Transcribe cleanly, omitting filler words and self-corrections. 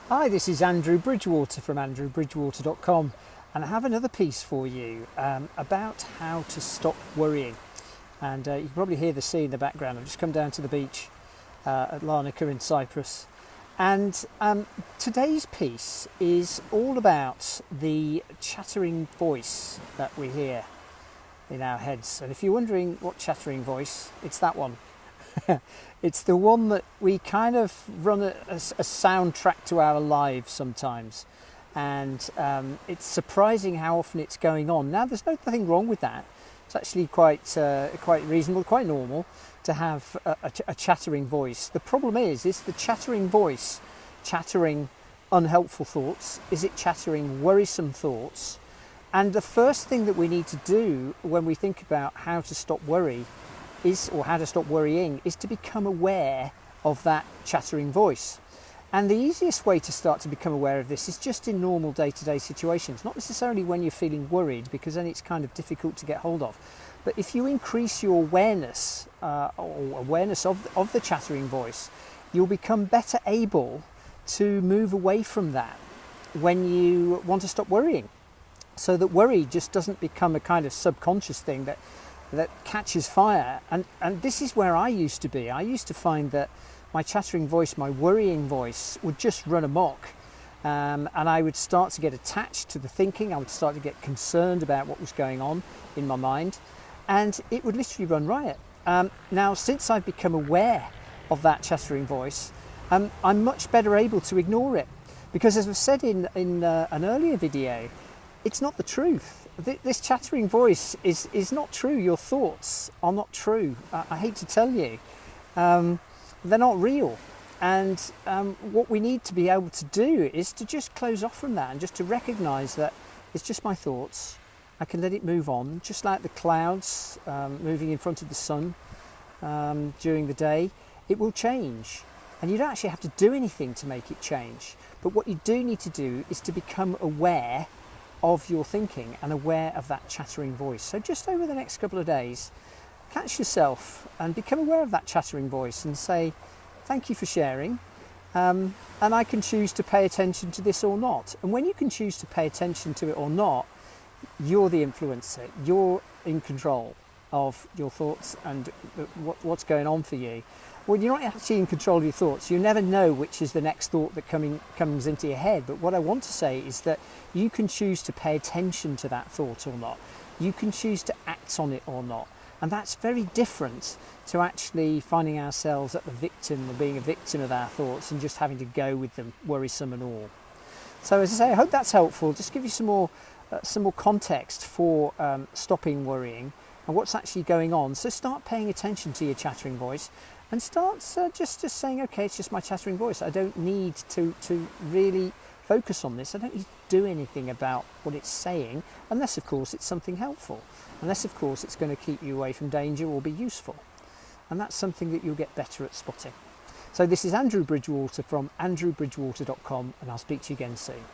Hi, this is Andrew Bridgewater from andrewbridgewater.com, and I have another piece for you about how to stop worrying. And you can probably hear the sea in the background. I've just come down to the beach at Larnaca in Cyprus. And today's piece is all about the chattering voice that we hear in our heads. And if you're wondering what chattering voice, it's that one. It's the one that we kind of run a soundtrack to our lives sometimes, and it's surprising how often it's going on. Now, there's nothing wrong with that. It's actually quite reasonable, quite normal to have a chattering voice. The problem is the chattering voice chattering unhelpful thoughts? Is it chattering worrisome thoughts? And the first thing that we need to do when we think about how to stop worrying is to become aware of that chattering voice. And the easiest way to start to become aware of this is just in normal day-to-day situations, not necessarily when you're feeling worried, because then it's kind of difficult to get hold of. But if you increase your awareness of the chattering voice, you'll become better able to move away from that when you want to stop worrying, so that worry just doesn't become a kind of subconscious thing that catches fire. And this is where I used to be. I used to find that my chattering voice, my worrying voice, would just run amok, and I would start to get attached to the thinking. I would start to get concerned about what was going on in my mind, and it would literally run riot. Now, since I've become aware of that chattering voice, I'm much better able to ignore it, because as I've said in an earlier video, it's not the truth. This chattering voice is not true. Your thoughts are not true. I hate to tell you. They're not real. And what we need to be able to do is to just close off from that and just to recognise that it's just my thoughts. I can let it move on, just like the clouds moving in front of the sun during the day. It will change. And you don't actually have to do anything to make it change. But what you do need to do is to become aware of your thinking and aware of that chattering voice. So just over the next couple of days, catch yourself and become aware of that chattering voice and say, thank you for sharing, and I can choose to pay attention to this or not. And when you can choose to pay attention to it or not, you're the influencer. You're in control of your thoughts and what's going on for you. Well, you're not actually in control of your thoughts. You never know which is the next thought that comes into your head. But what I want to say is that you can choose to pay attention to that thought or not. You can choose to act on it or not. And that's very different to actually finding ourselves at the victim or being a victim of our thoughts and just having to go with them, worrisome and all. So as I say, I hope that's helpful. Just give you some more context for stopping worrying and what's actually going on. So start paying attention to your chattering voice and start just saying, okay, it's just my chattering voice. I don't need to really focus on this. I don't need to do anything about what it's saying, unless, of course, it's something helpful. Unless, of course, it's going to keep you away from danger or be useful. And that's something that you'll get better at spotting. So this is Andrew Bridgewater from andrewbridgewater.com, and I'll speak to you again soon.